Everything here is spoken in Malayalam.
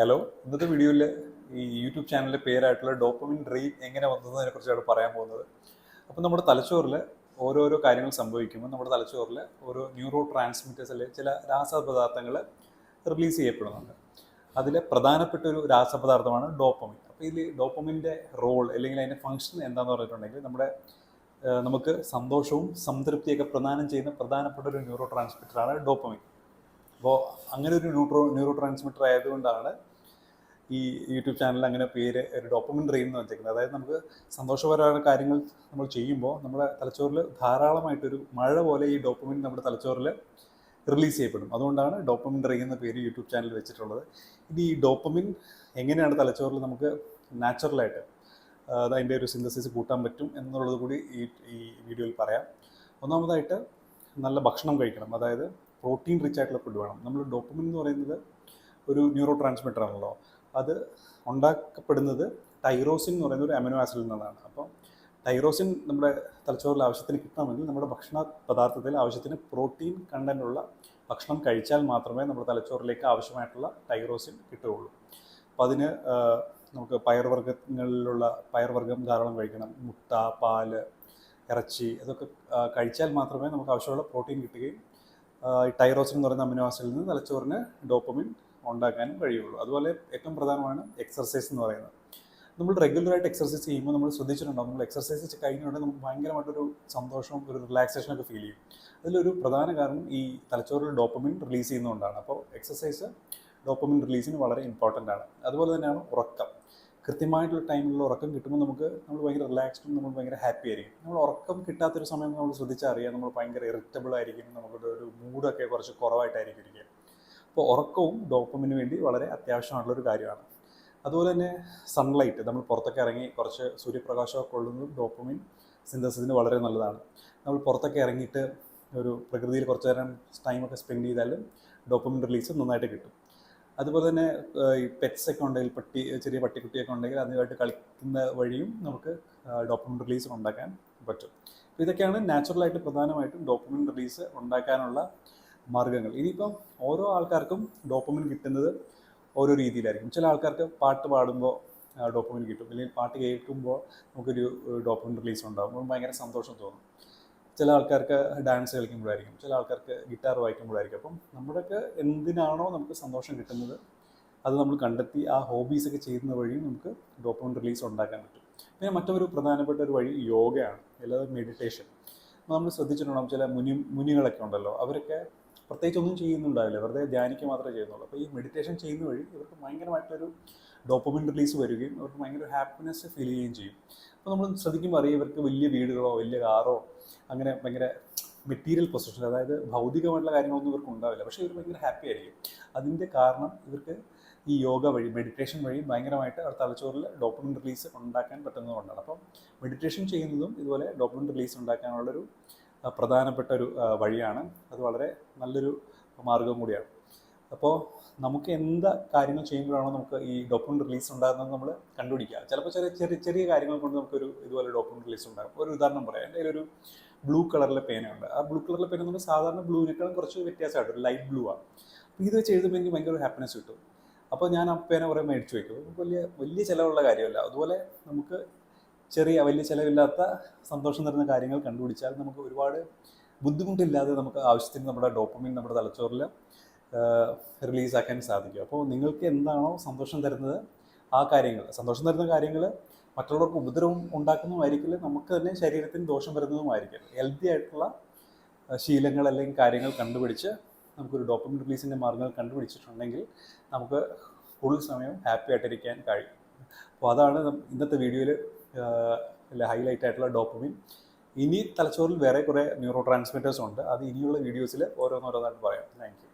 ഹലോ, ഇന്നത്തെ വീഡിയോയിൽ ഈ യൂട്യൂബ് ചാനലിൻ്റെ പേരായിട്ടുള്ള ഡോപ്പമിൻ ഡ്രീം എങ്ങനെ വന്നതിനെ കുറിച്ചാണ് പറയാൻ പോകുന്നത്. അപ്പോൾ നമ്മുടെ തലച്ചോറിൽ ഓരോരോ കാര്യങ്ങൾ സംഭവിക്കുമ്പോൾ നമ്മുടെ തലച്ചോറിൽ ഓരോ ന്യൂറോ ട്രാൻസ്മിറ്റേഴ്സ് അല്ലെങ്കിൽ ചില രാസപദാർത്ഥങ്ങൾ റിലീസ് ചെയ്യപ്പെടുന്നുണ്ട്. അതിൽ പ്രധാനപ്പെട്ട ഒരു രാസപദാർത്ഥമാണ് ഡോപ്പമിൻ. അപ്പോൾ ഇതിൽ ഡോപ്പമിൻ്റെ റോൾ അല്ലെങ്കിൽ അതിൻ്റെ ഫംഗ്ഷൻ എന്താണെന്ന് പറഞ്ഞിട്ടുണ്ടെങ്കിൽ നമുക്ക് സന്തോഷവും സംതൃപ്തിയൊക്കെ പ്രദാനം ചെയ്യുന്ന പ്രധാനപ്പെട്ട ഒരു ന്യൂറോ ട്രാൻസ്മിറ്ററാണ് ഡോപ്പമിൻ. അപ്പോൾ അങ്ങനെ ഒരു ന്യൂറോ ട്രാൻസ്മിറ്റർ ആയതുകൊണ്ടാണ് ഈ യൂട്യൂബ് ചാനലിൽ അങ്ങനെ പേര് ഒരു ഡോപ്പമിൻ ഡ്രീം എന്ന് വെച്ചേക്കുന്നത്. അതായത് നമുക്ക് സന്തോഷപരമായ കാര്യങ്ങൾ നമ്മൾ ചെയ്യുമ്പോൾ നമ്മുടെ തലച്ചോറിൽ ധാരാളമായിട്ടൊരു മഴ പോലെ ഈ ഡോപ്പമിൻ നമ്മുടെ തലച്ചോറിൽ റിലീസ് ചെയ്യപ്പെടും. അതുകൊണ്ടാണ് ഡോപ്പമിൻ ഡ്രീം എന്ന പേര് യൂട്യൂബ് ചാനൽ വെച്ചിട്ടുള്ളത്. ഇനി ഈ ഡോപ്പമിൻ എങ്ങനെയാണ് തലച്ചോറിൽ നമുക്ക് നാച്ചുറലായിട്ട് അതിൻ്റെ ഒരു സിന്തസിസ് കൂട്ടാൻ പറ്റും എന്നുള്ളത് കൂടി ഈ വീഡിയോയിൽ പറയാം. ഒന്നാമതായിട്ട് നല്ല ഭക്ഷണം കഴിക്കണം. അതായത് പ്രോട്ടീൻ റിച്ച് ആയിട്ടുള്ള ഫുഡ് വേണം. നമ്മൾ ഡോപ്പമിൻ എന്ന് പറയുന്നത് ഒരു ന്യൂറോ ട്രാൻസ്മിറ്റർ ആണല്ലോ. അത് ഉണ്ടാക്കപ്പെടുന്നത് ടൈറോസിൻ എന്ന് പറയുന്ന ഒരു അമിനോ ആസിഡിൽ നിന്നാണ്. അപ്പോൾ ടൈറോസിൻ നമ്മുടെ തലച്ചോറിൽ ആവശ്യത്തിന് കിട്ടണമെങ്കിൽ നമ്മുടെ ഭക്ഷണ പദാർത്ഥത്തിൽ ആവശ്യത്തിന് പ്രോട്ടീൻ കണ്ടൻ്റുള്ള ഭക്ഷണം കഴിച്ചാൽ മാത്രമേ നമ്മുടെ തലച്ചോറിലേക്ക് ആവശ്യമായിട്ടുള്ള ടൈറോസിൻ കിട്ടുകയുള്ളൂ. അപ്പോൾ അതിന് നമുക്ക് പയർവർഗ്ഗം ധാരാളം കഴിക്കണം. മുട്ട, പാല്, ഇറച്ചി ഇതൊക്കെ കഴിച്ചാൽ മാത്രമേ നമുക്ക് ആവശ്യമുള്ള പ്രോട്ടീൻ കിട്ടുകയും ടൈറോസിൻ എന്ന് പറയുന്ന അമിനോ ആസിഡിൽ നിന്ന് തലച്ചോറിന് ഡോപ്പമിൻ ഉണ്ടാക്കാനും കഴിയുള്ളൂ. അതുപോലെ ഏറ്റവും പ്രധാനമാണ് എക്സർസൈസ് എന്ന് പറയുന്നത്. നമ്മൾ റെഗുലറായിട്ട് എക്സർസൈസ് ചെയ്യുമ്പോൾ നമ്മൾ ശ്രദ്ധിച്ചിട്ടുണ്ടാകും, നമ്മൾ എക്സർസൈസ് കഴിഞ്ഞുകൊണ്ട് നമുക്ക് ഭയങ്കരമായിട്ടൊരു സന്തോഷവും ഒരു റിലാക്സേഷനൊക്കെ ഫീൽ ചെയ്യും. അതിലൊരു പ്രധാന കാരണം ഈ തലച്ചോറിൽ ഡോപ്പമിൻ റിലീസ് ചെയ്യുന്നതുകൊണ്ടാണ്. അപ്പോൾ എക്സർസൈസ് ഡോപ്പമിൻ റിലീസിന് വളരെ ഇമ്പോർട്ടൻ്റ് ആണ്. അതുപോലെ തന്നെയാണ് ഉറക്കം. കൃത്യമായിട്ടുള്ള ടൈമിലുള്ള ഉറക്കം കിട്ടുമ്പോൾ നമ്മൾ ഭയങ്കര റിലാക്സ്ഡും നമ്മൾ ഭയങ്കര ഹാപ്പി ആയിരിക്കും. നമ്മൾ ഉറക്കം കിട്ടാത്തൊരു സമയം നമ്മൾ ശ്രദ്ധിച്ചാൽ അറിയാം, നമ്മൾ ഭയങ്കര ഇറിറ്റബിൾ ആയിരിക്കും, നമ്മുടെ ഒരു മൂഡൊക്കെ കുറച്ച് കുറവായിട്ടായിരിക്കും ഇരിക്കുക. അപ്പോൾ ഉറക്കവും ഡോപ്പമിന് വേണ്ടി വളരെ അത്യാവശ്യമായിട്ടുള്ളൊരു കാര്യമാണ്. അതുപോലെ തന്നെ സൺലൈറ്റ്, നമ്മൾ പുറത്തൊക്കെ ഇറങ്ങി കുറച്ച് സൂര്യപ്രകാശമൊക്കെ കൊള്ളുന്നതും ഡോപ്പമിൻ സിന്തസിസിന് വളരെ നല്ലതാണ്. നമ്മൾ പുറത്തൊക്കെ ഇറങ്ങിയിട്ട് ഒരു പ്രകൃതിയിൽ കുറച്ച് നേരം ടൈമൊക്കെ സ്പെൻഡ് ചെയ്താലും ഡോപ്പമിൻ റിലീസ് നന്നായിട്ട് കിട്ടും. അതുപോലെ തന്നെ ഈ പെറ്റ്സൊക്കെ ഉണ്ടെങ്കിൽ ചെറിയ പട്ടിക്കുട്ടിയൊക്കെ ഉണ്ടെങ്കിൽ അതുമായിട്ട് കളിക്കുന്ന വഴിയും നമുക്ക് ഡോപ്പമിൻ റിലീസ് ഉണ്ടാക്കാൻ പറ്റും. അപ്പോൾ ഇതൊക്കെയാണ് നാച്ചുറലായിട്ട് പ്രധാനമായിട്ടും ഡോപ്പമിൻ റിലീസ് ഉണ്ടാക്കാനുള്ള മാർഗ്ഗങ്ങൾ. ഇനിയിപ്പം ഓരോ ആൾക്കാർക്കും ഡോപ്പമിൻ കിട്ടുന്നത് ഓരോ രീതിയിലായിരിക്കും. ചില ആൾക്കാർക്ക് പാട്ട് പാടുമ്പോൾ ഡോപ്പമിൻ കിട്ടും, അല്ലെങ്കിൽ പാട്ട് കേൾക്കുമ്പോൾ നമുക്കൊരു ഡോപ്പമിൻ റിലീസ് ഉണ്ടാകും, ഭയങ്കര സന്തോഷം തോന്നും. ചില ആൾക്കാർക്ക് ഡാൻസ് കളിക്കുമ്പോഴായിരിക്കും, ചില ആൾക്കാർക്ക് ഗിറ്റാർ വായിക്കുമ്പോഴായിരിക്കും. അപ്പം നമ്മുടെയൊക്കെ എന്തിനാണോ നമുക്ക് സന്തോഷം കിട്ടുന്നത് അത് നമ്മൾ കണ്ടെത്തി ആ ഹോബീസൊക്കെ ചെയ്യുന്ന വഴിയും നമുക്ക് ഡോപ്പമിൻ റിലീസ് ഉണ്ടാക്കാൻ പറ്റും. പിന്നെ മറ്റൊരു പ്രധാനപ്പെട്ട ഒരു വഴി യോഗയാണ്, അല്ലാതെ മെഡിറ്റേഷൻ. നമ്മൾ ശ്രദ്ധിച്ചിട്ടുണ്ടാകും, ചില മുനികളൊക്കെ ഉണ്ടല്ലോ, അവരൊക്കെ പ്രത്യേകിച്ച് ഒന്നും ചെയ്യുന്നുണ്ടാവില്ല, വെറുതെ ധ്യാനിക്കുക മാത്രമേ ചെയ്യുന്നുള്ളൂ. അപ്പോൾ ഈ മെഡിറ്റേഷൻ ചെയ്യുന്ന വഴി ഇവർക്ക് ഭയങ്കരമായിട്ടൊരു ഡോപ്പമിൻ റിലീസ് വരികയും അവർക്ക് ഭയങ്കര ഹാപ്പിനെസ് ഫീൽ ചെയ്യുകയും ചെയ്യും. അപ്പോൾ നമ്മൾ ശ്രദ്ധിക്കുമ്പോൾ അറിയാം, ഇവർക്ക് വലിയ വീടുകളോ വലിയ കാറോ അങ്ങനെ ഭയങ്കര മെറ്റീരിയൽ പൊസിഷൻ, അതായത് ഭൗതികമായിട്ടുള്ള കാര്യങ്ങളൊന്നും ഇവർക്ക് ഉണ്ടാവില്ല, പക്ഷേ ഇവർ ഭയങ്കര ഹാപ്പി ആയിരിക്കും. അതിൻ്റെ കാരണം ഇവർക്ക് ഈ യോഗ വഴി, മെഡിറ്റേഷൻ വഴി ഭയങ്കരമായിട്ട് അവർ തലച്ചോറിൽ ഡോപ്പമിൻ റിലീസ് ഉണ്ടാക്കാൻ പറ്റുന്നതുകൊണ്ടാണ്. അപ്പം മെഡിറ്റേഷൻ ചെയ്യുന്നതും ഇതുപോലെ ഡോപ്പമിൻ റിലീസ് ഉണ്ടാക്കാനുള്ളൊരു പ്രധാനപ്പെട്ട ഒരു വഴിയാണ്. അത് വളരെ നല്ലൊരു മാർഗം കൂടിയാണ്. അപ്പോൾ നമുക്ക് എന്ത് കാര്യങ്ങൾ ചെയ്യുമ്പോഴാണോ നമുക്ക് ഈ ഡോപ്പമിൻ റിലീസ് ഉണ്ടാകുന്നത് നമ്മൾ കണ്ടുപിടിക്കുക. ചിലപ്പോൾ ചെറിയ കാര്യങ്ങൾ കൊണ്ട് നമുക്കൊരു ഇതുപോലെ ഡോപ്പമിൻ റിലീസ് ഉണ്ടാകും. ഒരു ഉദാഹരണം പറയാം, എൻ്റെ കയ്യിലൊരു ബ്ലൂ കളറിലെ പേനയുണ്ട്. ആ ബ്ലൂ കളറിലെ പേന നമ്മൾ സാധാരണ ബ്ലൂവിനേക്കാളും കുറച്ച് വ്യത്യാസമായിട്ട് ഒരു ലൈറ്റ് ബ്ലൂ ആണ്. അപ്പോൾ ഇത് വെച്ച് എഴുതുമ്പോൾ എനിക്ക് ഭയങ്കര ഹാപ്പിനെസ് കിട്ടും. അപ്പോൾ ഞാൻ ആ പേന കുറേ മേടിച്ച് വയ്ക്കും. വലിയ ചിലവുള്ള കാര്യമല്ല. അതുപോലെ നമുക്ക് വലിയ ചിലവില്ലാത്ത സന്തോഷം തരുന്ന കാര്യങ്ങൾ കണ്ടുപിടിച്ചാൽ നമുക്ക് ഒരുപാട് ബുദ്ധിമുട്ടില്ലാതെ നമുക്ക് ആവശ്യത്തിന് നമ്മുടെ ഡോപ്പമിൻ നമ്മുടെ തലച്ചോറിൽ റിലീസാക്കാൻ സാധിക്കും. അപ്പോൾ നിങ്ങൾക്ക് എന്താണോ സന്തോഷം തരുന്നത് ആ കാര്യങ്ങൾ, സന്തോഷം തരുന്ന കാര്യങ്ങൾ മറ്റുള്ളവർക്ക് ഉപദ്രവം ഉണ്ടാക്കുന്നതുമായിരിക്കില്ല, നമുക്ക് തന്നെ ശരീരത്തിന് ദോഷം വരുന്നതുമായിരിക്കില്ല. ഹെൽത്തി ആയിട്ടുള്ള ശീലങ്ങൾ അല്ലെങ്കിൽ കാര്യങ്ങൾ കണ്ടുപിടിച്ച് നമുക്കൊരു ഡോപ്പമിൻ റിലീസിൻ്റെ മാർഗ്ഗങ്ങൾ കണ്ടുപിടിച്ചിട്ടുണ്ടെങ്കിൽ നമുക്ക് കൂടുതൽ സമയം ഹാപ്പി ആയിട്ടിരിക്കാൻ കഴിയും. അപ്പോൾ അതാണ് ഇന്നത്തെ വീഡിയോയിൽ ഹൈലൈറ്റ് ആയിട്ടുള്ള ഡോപ്പമിൻ. ഇനി തലച്ചോറിൽ വേറെ കുറേ ന്യൂറോ ട്രാൻസ്മിറ്റേഴ്സ് ഉണ്ട്, അത് ഇനിയുള്ള വീഡിയോസിൽ ഓരോന്നോരോന്നായിട്ട് പറയാം. Thank you.